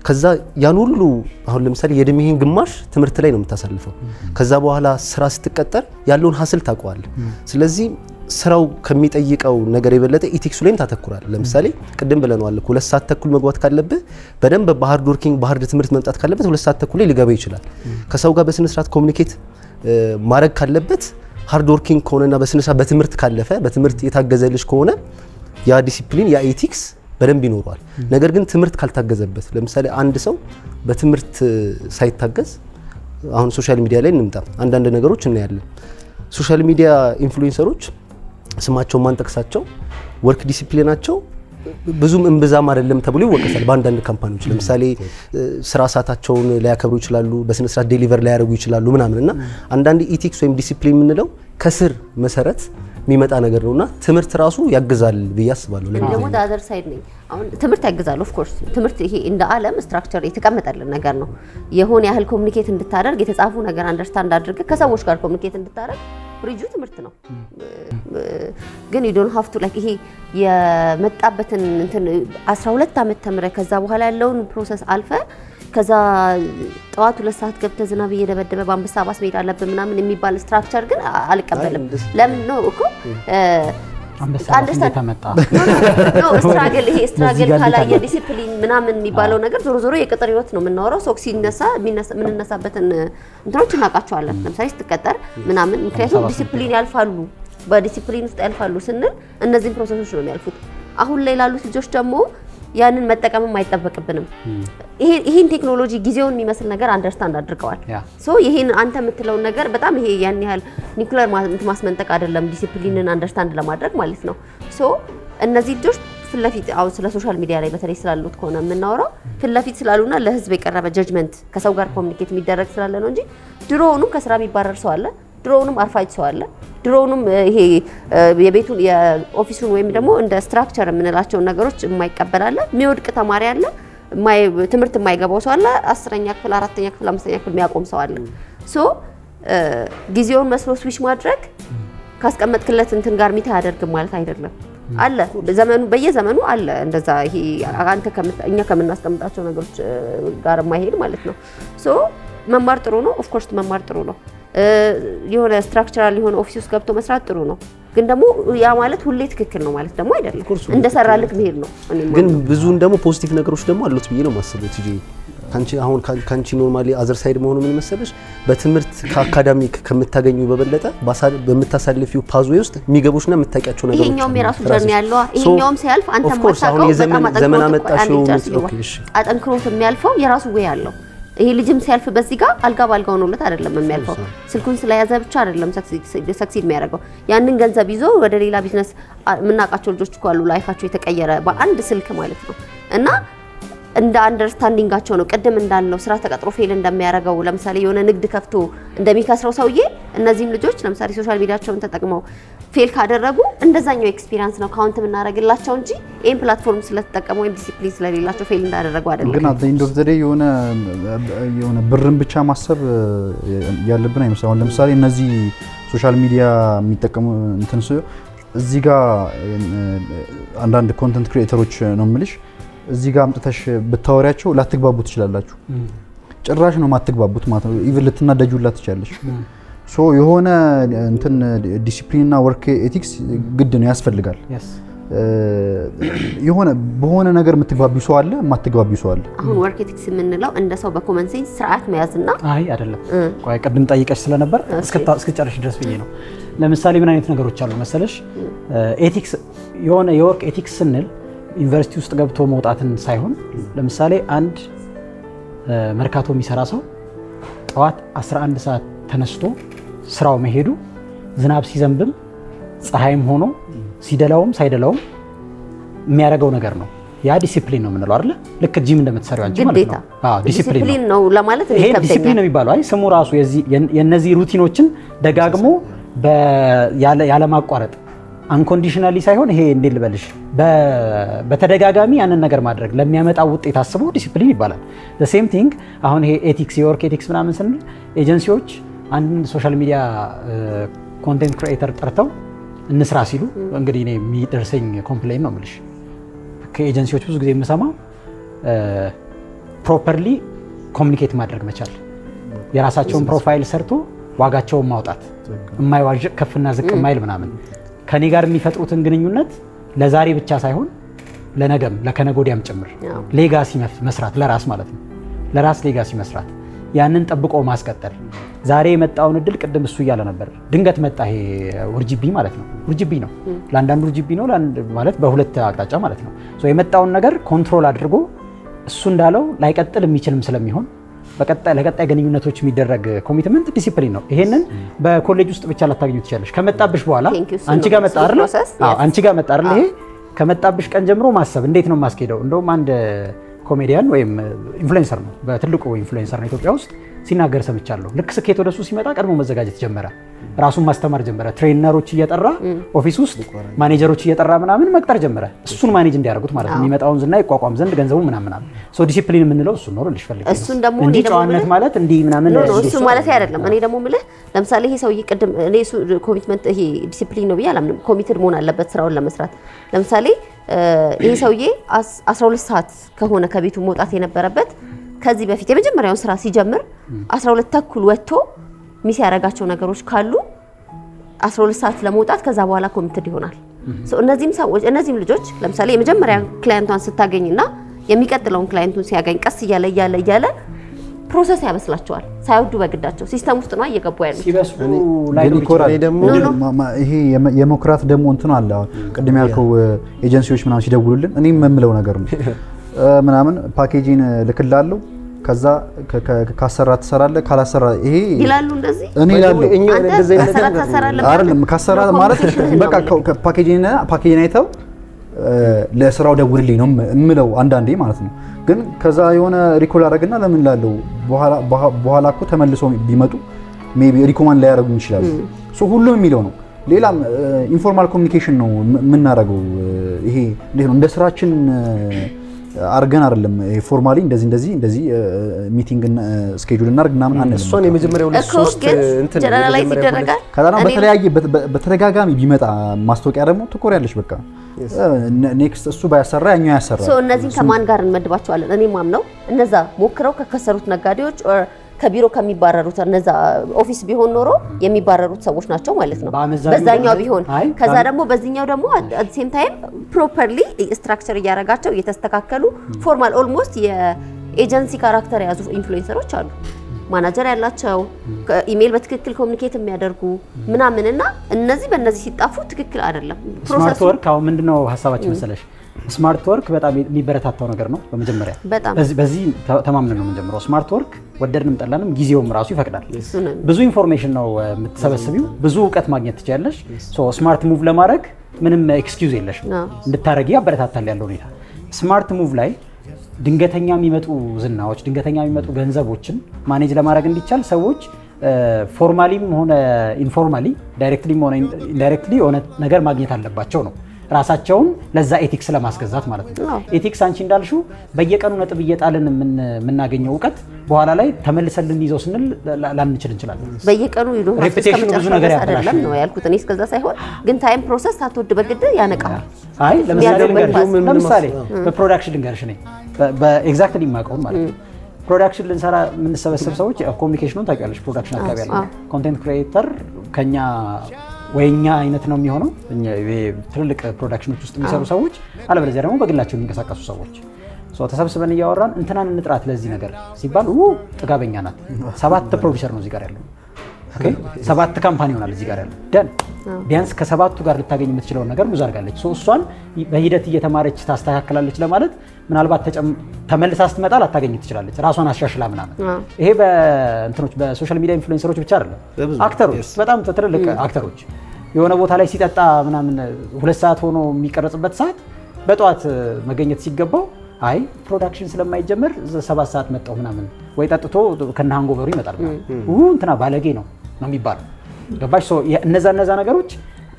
ከዛ ያን ሁሉ አሁን ለምሳሌ የደምህን ግማሽ ትምህርት ላይ ነው የምታሳልፈው ከዛ በኋላ ስራ ስትቀጠር ያለውን ሀስል ታውቀዋለህ ስለዚህ ስራው ከሚጠይቀው ነገር የበለጠ ኢቲክሱ ላይ ታተኩራል ለምሳሌ ቅድም ብለናል እኮ 2 ሰዓት ተኩል መግባት ካለብህ በደንብ በሃርድ ወርኪንግ በሃርድ ትምህርት መምጣት ካለበት 2 ሰዓት ተኩል ላይ ሊገባ ይችላል ከሰው ጋር በስነ ስርዓት ኮሙኒኬት ማድረግ ካለበት ሃርድ ወርኪንግ ከሆነና በስነ ስርዓት በትምህርት ካለፈ በትምህርት የታገዘልሽ ከሆነ ያ ዲሲፕሊን ያ ኢቲክስ በደንብ ይኖራል ነገር ግን ትምህርት ካልታገዘበት ለምሳሌ አንድ ሰው በትምህርት ሳይታገዝ አሁን ሶሻል ሚዲያ ላይ እንምጣ አንዳንድ ነገሮች እናያለን ሶሻል ሚዲያ ኢንፍሉዌንሰሮች ስማቸው ማንጠቅሳቸው ወርክ ዲሲፕሊናቸው ብዙም እንብዛም አይደለም ተብሎ ይወቀሳል በአንዳንድ ካምፓኒዎች ለምሳሌ ስራ ሰዓታቸውን ሊያከብሩ ይችላሉ በስነ ስርዓት ዴሊቨር ላይ ያደርጉ ይችላሉ ምናምንና አንዳንድ ኢቲክስ ወይም ዲሲፕሊን ምንለው ከስር መሰረት የሚመጣ ነገር ነውና ትምህርት ራሱ ያግዛል በያስባለሁ ለምን ደግሞ ዳዘር ሳይድ ነኝ አሁን ትምህርት ያግዛል ኦፍ ኮርስ ትምህርት ይሄ እንደ ዓለም ስትራክቸር የተቀመጠልን ነገር ነው የሆነ ያህል ኮሙኒኬት እንድታደርግ የተጻፉ ነገር አንደርስታንድ አድርገህ ከሰዎች ጋር ኮሙኒኬት እንድታደርግ ብሪጁ ትምህርት ነው ግን you don't have to like ይሄ የመጣበትን እንትን 12 አመት ተምረ ከዛ በኋላ ያለውን ፕሮሰስ አልፈ ከዛ ጠዋት 2 ሰዓት ገብተህ ዝናብ እየደበደበ በአንበሳ ባስ መሄድ አለብህ ምናምን የሚባል ስትራክቸር ግን አልቀበልም። ለምን ነው እኮ አንደርስታንድ ተመጣ ነው ስትራግል ይሄ ስትራግል ካላየ ዲሲፕሊን ምናምን የሚባለው ነገር ዞሮ ዞሮ የቅጥር ህይወት ነው የምናወራው። ሶክሲ ምንነሳበትን እንትኖች እናውቃቸዋለን። ለምሳሌ ስትቀጠር ምናምን ምክንያቱም ዲሲፕሊን ያልፋሉ በዲሲፕሊን ውስጥ ያልፋሉ ስንል እነዚህን ፕሮሰሶች ነው የሚያልፉት። አሁን ላይ ላሉት ልጆች ደግሞ ያንን መጠቀምም አይጠበቅብንም። ይሄን ቴክኖሎጂ ጊዜውን የሚመስል ነገር አንደርስታንድ አድርገዋል። ሶ ይሄን አንተ የምትለው ነገር በጣም ይሄ ያን ያህል ኒውክሌር ማስመንጠቅ አይደለም ዲሲፕሊንን አንደርስታንድ ለማድረግ ማለት ነው። ሶ እነዚህ ልጆች ፍለፊት አው ስለ ሶሻል ሚዲያ ላይ በተለይ ስላሉት ከሆነ የምናወራው ፍለፊት ስላሉና ለህዝብ የቀረበ ጀጅመንት ከሰው ጋር ኮሙኒኬት የሚደረግ ስላለ ነው እንጂ ድሮውንም ከስራ የሚባረር ሰው አለ፣ ድሮውንም አርፋጅ ሰው አለ፣ ድሮውንም ይሄ የቤቱን የኦፊሱን ወይም ደግሞ እንደ ስትራክቸር የምንላቸው ነገሮች የማይቀበል አለ፣ የሚወድቅ ተማሪ አለ፣ ትምህርት የማይገባው ሰው አለ፣ 10ኛ ክፍል 4ኛ ክፍል 5ኛ ክፍል የሚያቆም ሰው አለ። ሶ ጊዜውን መስሎ ስዊች ማድረግ ካስቀመጥክለት እንትን ጋር ሚታ ያደርግም ማለት አይደለም። አለ በዘመኑ በየዘመኑ አለ እንደዛ ይሄ አንተ እኛ ከምናስቀምጣቸው ነገሮች ጋር የማይሄድ ማለት ነው። ሶ መማር ጥሩ ነው። ኦፍ ኮርስ መማር ጥሩ ነው። የሆነ ስትራክቸራል የሆነ ኦፊስ ውስጥ ገብቶ መስራት ጥሩ ነው። ግን ደግሞ ያ ማለት ሁሌ ትክክል ነው ማለት ደግሞ አይደለም። እንደሰራልክ መሄድ ነው። ግን ብዙን ደግሞ ፖዚቲቭ ነገሮች ደግሞ አሉት ብዬ ነው ማስበው። ትጂ ካንቺ ኖርማሊ አዘር ሳይድ መሆኑ ምን መሰለሽ በትምህርት ከአካዳሚክ ከምታገኙ በበለጠ በመታሳልፊው ፓዝዌይ ውስጥ የሚገቡሽና የምታውቂያቸው ነገሮች ይሄኛውም የራሱ ጀርኒ ያለው ይሄኛውም ሲያልፍ አንተ ማሳካው ዘመን አመጣሽው አጠንክሮት የሚያልፈው የራሱ ወይ ያለው ይሄ ልጅም ሲያልፍ በዚህ ጋር አልጋ ባልጋው ነውለት አይደለም የሚያልፈው። ስልኩን ስለያዘ ብቻ አይደለም ሰክሲድ የሚያደርገው። ያንን ገንዘብ ይዞ ወደ ሌላ ቢዝነስ ምናቃቸው ልጆች እኮ አሉ ላይፋቸው የተቀየረ በአንድ ስልክ ማለት ነው። እና እንደ አንደርስታንዲንጋቸው ነው ቅድም እንዳልነው ስራ ተቀጥሮ ፌል እንደሚያደርገው ለምሳሌ የሆነ ንግድ ከፍቶ እንደሚከስረው ሰውዬ እነዚህም ልጆች ለምሳሌ ሶሻል ሚዲያቸውን ተጠቅመው ፌል ካደረጉ እንደዛኛው ኤክስፒሪየንስ ነው ካውንት የምናደርግላቸው እንጂ ይሄን ፕላትፎርም ስለተጠቀሙ ወይም ዲሲፕሊን ስለሌላቸው ፌል እንዳደረጉ አይደለም። ግን አት ኤንድ ኦፍ ዘ ዴይ የሆነ ብርን ብቻ ማሰብ ያለብን አይመስልም። አሁን ለምሳሌ እነዚህ ሶሻል ሚዲያ የሚጠቀሙ እንትን እዚህ ጋር አንዳንድ ኮንተንት ክሪኤተሮች ነው የምልሽ እዚህ ጋር አምጥተሽ ብታወሪያቸው ላትግባቡ ትችላላችሁ። ጭራሽ ነው ማትግባቡት ማለት ነው። ኢቭን ልትናደጁላት ትችላለሽ። ሶ የሆነ እንትን ዲሲፕሊን እና ወርክ ኤቲክስ ግድ ነው ያስፈልጋል። የሆነ በሆነ ነገር የምትግባቢው ሰው አለ፣ የማትግባቢው ሰው አለ። አሁን ወርክ ኤቲክስ የምንለው እንደ ሰው በኮመን ሴንስ ስርዓት መያዝና አይ አይደለም። ቆይ ቅድም ጠይቀሽ ስለነበር እስከጨርሽ ድረስ ብዬ ነው። ለምሳሌ ምን አይነት ነገሮች አሉ መሰለሽ? ኤቲክስ የሆነ የወርክ ኤቲክስ ስንል ዩኒቨርሲቲ ውስጥ ገብቶ መውጣትን ሳይሆን ለምሳሌ አንድ መርካቶ የሚሰራ ሰው ጠዋት 11 ሰዓት ተነስቶ ስራው መሄዱ ዝናብ ሲዘንብም ፀሐይም ሆኖ ሲደላውም ሳይደላውም የሚያደርገው ነገር ነው። ያ ዲሲፕሊን ነው የምንለው አይደል? ልክ ጂም እንደምትሰሪው አንቺ ማለት ነው። አዎ ዲሲፕሊን ነው ለማለት ነው። ይሄ ዲሲፕሊን ነው የሚባለው። አይ ስሙ ራሱ የነዚህ ሩቲኖችን ደጋግሞ ያለ ማቋረጥ አንኮንዲሽናሊ ሳይሆን ይሄ እንዴት ልበልሽ በተደጋጋሚ ያንን ነገር ማድረግ ለሚያመጣው ውጤት አስቦ ዲሲፕሊን ይባላል። the same thing አሁን ይሄ ኤቲክስ የወርክ ኤቲክስ ምናምን ስንል ኤጀንሲዎች አንድ ሶሻል ሚዲያ ኮንቴንት ክሪኤተር ጠርተው እንስራ ሲሉ እንግዲህ እኔ የሚደርሰኝ ኮምፕሌን ነው የምልሽ ከኤጀንሲዎች ብዙ ጊዜ የምሰማው ፕሮፐርሊ ኮሙኒኬት ማድረግ መቻል፣ የራሳቸውን ፕሮፋይል ሰርቶ ዋጋቸውን ማውጣት፣ የማይዋዥቅ ከፍና ዝቅ ማይል ምናምን ከኔ ጋር የሚፈጥሩትን ግንኙነት ለዛሬ ብቻ ሳይሆን ለነገም ለከነጎዲያም ጭምር ሌጋሲ መስራት ለራስ ማለት ነው። ለራስ ሌጋሲ መስራት ያንን ጠብቆ ማስቀጠል። ዛሬ የመጣውን እድል ቅድም እሱ እያለ ነበር ድንገት መጣ ይሄ ውርጅቢ ማለት ነው። ውርጅቢ ነው ለአንዳንዱ ውርጅቢ ነው ማለት በሁለት አቅጣጫ ማለት ነው። ሶ የመጣውን ነገር ኮንትሮል አድርጎ እሱ እንዳለው ላይቀጥል የሚችልም ስለሚሆን ለቀጣይ ግንኙነቶች የሚደረግ ኮሚትመንት ዲሲፕሊን ነው። ይሄንን በኮሌጅ ውስጥ ብቻ ላታገኙ ትችላለሽ። ከመጣብሽ በኋላ አንቺ ጋር መጣ አይደል? አዎ አንቺ ጋር መጣ አይደል? ይሄ ከመጣብሽ ቀን ጀምሮ ማሰብ እንዴት ነው ማስኬደው። እንደውም አንድ ኮሜዲያን ወይም ኢንፍሉዌንሰር ነው በትልቁ ኢንፍሉዌንሰር ነው ኢትዮጵያ ውስጥ ሲናገር ሰምቻለሁ። ልክ ስኬት ወደሱ ሲመጣ ቀድሞ መዘጋጀት ጀመረ፣ ራሱን ማስተማር ጀመረ። ትሬነሮች እየጠራ ኦፊስ ውስጥ ማኔጀሮች እየጠራ ምናምን መቅጠር ጀመረ፣ እሱን ማኔጅ እንዲያደርጉት ማለት ነው። የሚመጣውን ዝና ይቋቋም ዘንድ ገንዘቡ ምናምን ሶ ዲሲፕሊን የምንለው እሱ ነው ልልሽ ፈልጌ ነው። እሱን ደግሞ እንጂ ጨዋነት ማለት እንዲህ ምናምን ነው እሱ ማለት አይደለም። እኔ ደግሞ ምልህ ለምሳሌ ይሄ ሰውዬ ቅድም እኔ እሱ ኮሚትመንት ይሄ ዲሲፕሊን ነው ብዬ አላምንም። ኮሚትድ መሆን አለበት ስራውን ለመስራት። ለምሳሌ ይሄ ሰውዬ 12 ሰዓት ከሆነ ከቤቱ መውጣት የነበረበት ከዚህ በፊት የመጀመሪያውን ስራ ሲጀምር 12 ተኩል ወጥቶ ሚስ ያረጋቸው ነገሮች ካሉ 12 ሰዓት ለመውጣት ከዛ በኋላ ኮሚትድ ይሆናል እነዚህም ልጆች ለምሳሌ የመጀመሪያ ክላይንቷን ስታገኝና የሚቀጥለውን ክላይንቱን ሲያገኝ ቀስ እያለ ፕሮሰስ ያበስላቸዋል ሳይወዱ በግዳቸው ሲስተም ውስጥ ነው እየገቡ ያሉት ሲበስሉ ላይ ደግሞ ይሄ የሞክራት ደግሞ እንትን አለ ቅድም ያልከው ኤጀንሲዎች ምናምን ሲደውሉልን እኔም መምለው ነገር ነው ምናምን ፓኬጂን ልክላለሁ ከዛ ካሰራ ተሰራለ ካላሰራ ይሄ ይላሉ እንደዚህ እኔ ይላሉ እንደዚህ አይደለም ካሰራ ማለት በቃ ፓኬጂን አይተው ለስራው ደውልልኝ ነው እምለው አንዳንዴ ማለት ነው ግን ከዛ የሆነ ሪኮል አደረግና ለምን ላለው በኋላ እኮ ተመልሶ ቢመጡ ሜቢ ሪኮማንድ ላይ ያደርጉኝ ይችላል ሶ ሁሉም የሚለው ነው ሌላም ኢንፎርማል ኮሙኒኬሽን ነው የምናደርገው ይሄ እንዴት ነው እንደ ስራችን አርገን አይደለም ፎርማሊ እንደዚህ ሚቲንግ ስኬጁል እናርግና ምን አንል እሷን የመጀመሪያው ለሶስት እንትን ጀነራላይዝ ይደረጋል ከዛ በተደጋጋሚ ቢመጣ ማስታወቂያ ደግሞ ትኮሪያለሽ በቃ ኔክስት እሱ ባያሰራ ያኛው ያሰራ ሶ እነዚህ ከማን ጋር እንመድባቸዋለን እኔ ማምነው እነዛ ሞክረው ከከሰሩት ነጋዴዎች ከቢሮ ከሚባረሩት እነዛ ኦፊስ ቢሆን ኖሮ የሚባረሩት ሰዎች ናቸው ማለት ነው በዛኛው ቢሆን ከዛ ደግሞ በዚህኛው ደግሞ at same time properly structure ያረጋቸው የተስተካከሉ ፎርማል ኦልሞስት የኤጀንሲ ካራክተር ያዙ ኢንፍሉዌንሰሮች አሉ ማናጀር ያላቸው ኢሜል በትክክል ኮሙኒኬት የሚያደርጉ ምናምንና እነዚህ በእነዚህ ሲጣፉ ትክክል አይደለም ስማርት ወርክ አሁን ምንድነው ሐሳባችን መሰለሽ ስማርት ወርክ በጣም የሚበረታታው ነገር ነው በመጀመሪያ በዚህ ተማምነን ነው የምንጀምረው ስማርት ወርክ ወደድንም ጠላንም ጊዜውም ራሱ ይፈቅዳል ብዙ ኢንፎርሜሽን ነው የምትሰበስቢው ብዙ ዕውቀት ማግኘት ትችያለሽ ሶ ስማርት ሙቭ ለማድረግ ምንም ኤክስኪውዝ የለሽም እንድታረጊ ያበረታታል ያለው ሁኔታ ስማርት ሙቭ ላይ ድንገተኛ የሚመጡ ዝናዎች ድንገተኛ የሚመጡ ገንዘቦችን ማኔጅ ለማድረግ እንዲቻል ሰዎች ፎርማሊም ሆነ ኢንፎርማሊ ዳይሬክትሊም ሆነ ኢንዳይሬክትሊ ሆነ ነገር ማግኘት አለባቸው ነው ራሳቸውን ለዛ ኤቲክስ ለማስገዛት ማለት ነው ኤቲክስ አንቺ እንዳልሽው በየቀኑ ነጥብ እየጣልን የምናገኘው ዕውቀት በኋላ ላይ ተመልሰልን ይዘው ስንል ላንችል እንችላለን በየቀኑ ይሉ ሬፒቴሽን ብዙ ነገር ያበላሻል ነው ያልኩት እኔ እስከዛ ሳይሆን ግን ታይም ፕሮሰስ ሳትወድ በግድ ያነቃል አይ ለምሳሌ በፕሮዳክሽን ልንገርሽ ነኝ በኤግዛክትሊ ማቀው ማለት ነው ፕሮዳክሽን ልንሰራ የምንሰበሰብ ሰዎች ኮሙኒኬሽኑን ታውቂያለሽ ፕሮዳክሽን አካባቢ ያለ ኮንቴንት ክሪኤተር ከኛ ወይኛ አይነት ነው የሚሆነው ትልልቅ ፕሮዳክሽኖች ውስጥ የሚሰሩ ሰዎች አለበለዚያ ደግሞ በግላቸው የሚንቀሳቀሱ ሰዎች ተሰብስበን እያወራን እንትናን እንጥራት ለዚህ ነገር ሲባል ጥጋበኛ ናት 7 ፕሮዲዩሰር ነው እዚህ ጋር ያለው ኦኬ 7 ካምፓኒ ሆናል እዚህ ጋር ያለው ደን ቢያንስ ከ7ቱ ጋር ልታገኝ የምትችለው ነገር ብዙ አድርጋለች እሷን በሂደት እየተማረች ታስተካክላለች ለማለት ምናልባት ተመልሳ ስትመጣ ላታገኝ ትችላለች ራሷን አሻሽላ ምናምን ይሄ በእንትኖች በሶሻል ሚዲያ ኢንፍሉዌንሰሮች ብቻ አይደለም አክተሮች በጣም ትልልቅ አክተሮች የሆነ ቦታ ላይ ሲጠጣ ምናምን 2 ሰዓት ሆኖ የሚቀርጽበት ሰዓት በጧት መገኘት ሲገባው አይ ፕሮዳክሽን ስለማይጀምር 7 ሰዓት መጣው ምናምን ወይ ጠጥቶ ከነሃንጎቨሩ ይመጣል እንትና ባለጌ ነው የሚባለው ገባሽ ሶ እነዛ ነገሮች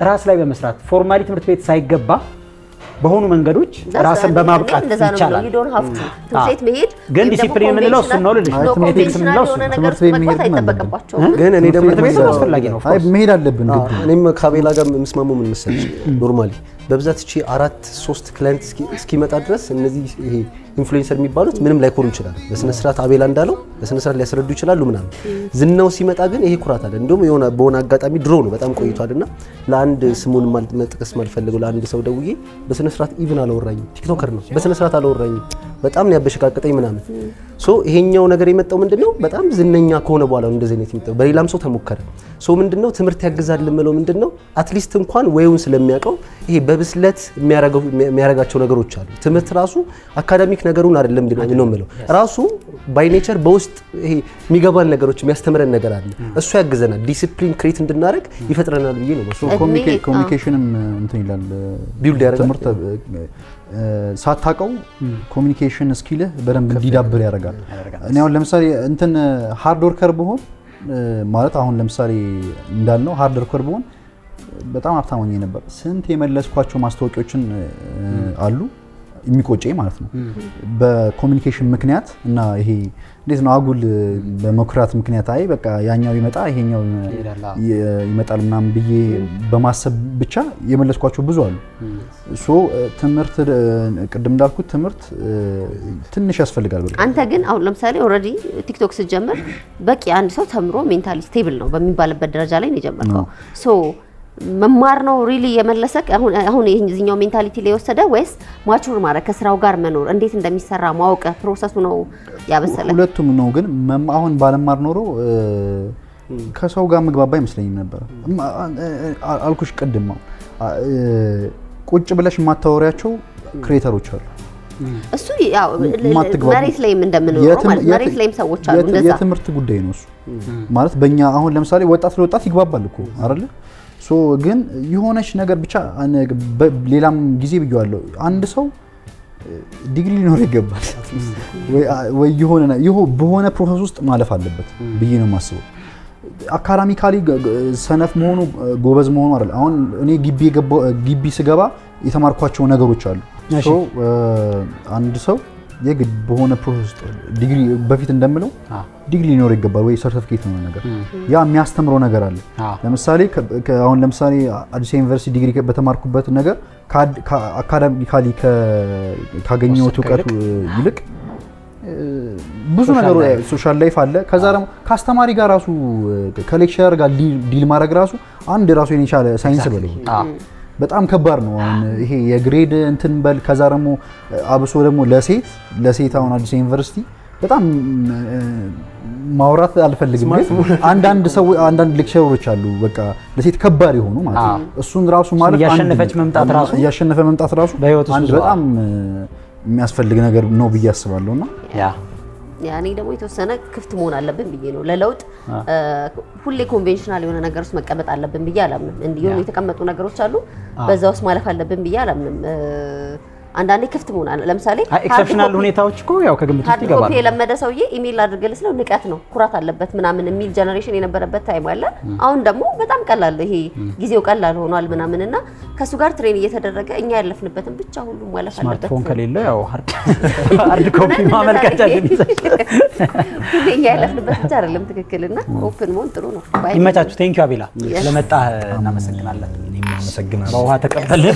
ራስ ላይ በመስራት ፎርማሊ ትምህርት ቤት ሳይገባ በሆኑ መንገዶች ራስን በማብቃት ይቻላል ትምህርት መሄድ ግን ዲሲፕሊን ምንለው እሱ ነው ልልሽ ኤቲክስ ምንለው ትምህርት ቤት መሄድ አይጠበቅባቸው ግን እኔ ደግሞ ትምህርት ቤት አስፈላጊ ነው አይ መሄድ አለብን ግድ እኔም ካቤላ ጋር መስማሙ ምን መሰለሽ ኖርማሊ በብዛት እቺ 4-3 ክላይንት እስኪመጣ ድረስ እነዚህ ይሄ ኢንፍሉዌንሰር የሚባሉት ምንም ላይኮሩ ይችላል በስነ ስርዓት አቤላ እንዳለው በስነ ስርዓት ሊያስረዱ ይችላሉ ምናምን ዝናው ሲመጣ ግን ይሄ ኩራት አለ እንደውም የሆነ በሆነ አጋጣሚ ድሮ ነው በጣም ቆይቷልና ለአንድ ስሙን መጥቀስ ማልፈልገው ለአንድ ሰው ደውዬ በስነ ስርዓት ኢቭን አላወራኝም ቲክቶከር ነው በስነ ስርዓት አላወራኝም በጣም ነው ያበሽቃቀጠኝ ምናምን ሶ ይሄኛው ነገር የመጣው ምንድነው በጣም ዝነኛ ከሆነ በኋላ ነው እንደዚህ ነው የሚመጣው በሌላም ሰው ተሞከረ ሶ ምንድነው ትምህርት ያግዛል ለምለው ምንድነው አትሊስት እንኳን ወይውን ስለሚያቀው ይሄ በብስለት የሚያረጋቸው ነገሮች አሉ ትምህርት ራሱ አካዳሚክ ነገሩን አይደለም ነው የምለው ራሱ ባይ ኔቸር በውስጥ ይሄ የሚገባን ነገሮች የሚያስተምረን ነገር አለ እሱ ያግዘናል ዲሲፕሊን ክሬት እንድናረግ ይፈጥረናል ብዬ ነው እሱ ኮሙኒኬሽንም እንትን ይላል ቢልድ ያደርጋል ትምህርት ሳታቀው ኮሙኒኬሽን ስኪልህ በደንብ እንዲዳብር ያደርጋል እኔ አሁን ለምሳሌ እንትን ሃርድ ወርከር በሆን ማለት አሁን ለምሳሌ እንዳልነው ሃርድ ወርከር በሆን በጣም ሀብታም ሆኜ ነበር ስንት የመለስኳቸው ማስታወቂያዎችን አሉ የሚቆጨኝ ማለት ነው። በኮሚኒኬሽን ምክንያት እና ይሄ እንዴት ነው አጉል በመኩራት ምክንያት አይ በቃ ያኛው ይመጣ ይሄኛው ይመጣል ምናምን ብዬ በማሰብ ብቻ የመለስኳቸው ብዙ አሉ። ሶ ትምህርት ቅድም እንዳልኩት ትምህርት ትንሽ ያስፈልጋል። አንተ ግን አሁን ለምሳሌ ኦልሬዲ ቲክቶክ ስትጀምር በቂ አንድ ሰው ተምሮ ሜንታሊ ስቴብል ነው በሚባልበት ደረጃ ላይ ነው የጀመርከው። ሶ መማር ነው ሪሊ የመለሰክ አሁን ይሄኛው ሜንታሊቲ ላይ ወሰደ ወይስ ማቹር ማድረግ ከስራው ጋር መኖር እንዴት እንደሚሰራ ማወቅ ፕሮሰሱ ነው ያበሰለክ? ሁለቱም ነው። ግን አሁን ባለማር ኖሮ ከሰው ጋር መግባባ አይመስለኝም ነበር። አልኩሽ ቅድም ቁጭ ብለሽ የማታወሪያቸው ክሬተሮች አሉ። እሱ ያው መሬት ላይም እንደምንኖር ማለት መሬት ላይም ሰዎች አሉ እንደዛ። የትምህርት ጉዳይ ነው እሱ ማለት በእኛ አሁን ለምሳሌ ወጣት ለወጣት ይግባባል እኮ አይደል? ሶ ግን የሆነች ነገር ብቻ ሌላም ጊዜ ብየዋለሁ አንድ ሰው ዲግሪ ሊኖር ይገባል ወይ በሆነ ፕሮሰስ ውስጥ ማለፍ አለበት ብዬ ነው የማስበው። አካዳሚካሊ ሰነፍ መሆኑ ጎበዝ መሆኑ አይደል። አሁን እኔ ግቢ ስገባ የተማርኳቸው ነገሮች አሉ። ሶ አንድ ሰው የግድ በሆነ ፕሮሰስ ዲግሪ በፊት እንደምለው ዲግሪ ሊኖር ይገባል ወይ ሰርቲፊኬት ነው ነገር ያ የሚያስተምረው ነገር አለ። ለምሳሌ አሁን ለምሳሌ አዲስ ዩኒቨርሲቲ ዲግሪ በተማርኩበት ነገር አካዳሚካሊ ካገኘሁት እውቀት ይልቅ ብዙ ነገር ሶሻል ላይፍ አለ። ከዛ ደግሞ ከአስተማሪ ጋር ራሱ ከሌክቸረር ጋር ዲል ማድረግ ራሱ አንድ ራሱ የቻለ ሳይንስ በለው በጣም ከባድ ነው። አሁን ይሄ የግሬድ እንትን በል ከዛ ደግሞ አብሶ ደግሞ ለሴት አሁን አዲስ ዩኒቨርሲቲ በጣም ማውራት አልፈልግም ግን አንዳንድ ሌክቸሮች አሉ በቃ ለሴት ከባድ የሆኑ ማለት ነው። እሱን ራሱ ማለት ያሸነፈ መምጣት ራሱ አንድ በጣም የሚያስፈልግ ነገር ነው ብዬ አስባለሁና ያኔ ደግሞ የተወሰነ ክፍት መሆን አለብን ብዬ ነው ለለውጥ ሁሌ ኮንቬንሽናል የሆነ ነገር ውስጥ መቀመጥ አለብን ብዬ አላምንም። እንዲሁ የተቀመጡ ነገሮች አሉ በዛ ውስጥ ማለፍ አለብን ብዬ አላምንም። አንዳንዴ ክፍት መሆን አለ። ለምሳሌ ኤክሰፕሽናል ሁኔታዎች እኮ ያው ከግምት ውስጥ ይገባል። ኮፒ የለመደ ሰውዬ ኢሜል አድርገልስ ነው ንቀት ነው ኩራት አለበት ምናምን የሚል ጀነሬሽን የነበረበት ታይም አለ። አሁን ደግሞ በጣም ቀላል ይሄ ጊዜው ቀላል ሆኗል ምናምንና ከሱ ጋር ትሬን እየተደረገ እኛ ያለፍንበትን ብቻ ሁሉ ማለፍ አለበት። ስማርትፎን ከሌለ ያው ሃርድ ኮፒ ማመልከቻ እኛ ያለፍንበት ብቻ አይደለም ትክክልና ኦፕን መሆን ጥሩ ነው። ይመቻችሁ። ቴንክ ዩ አቤላ ለመጣ እናመሰግናለን። እኔም አመሰግናለሁ። በውሃ ተቀበልን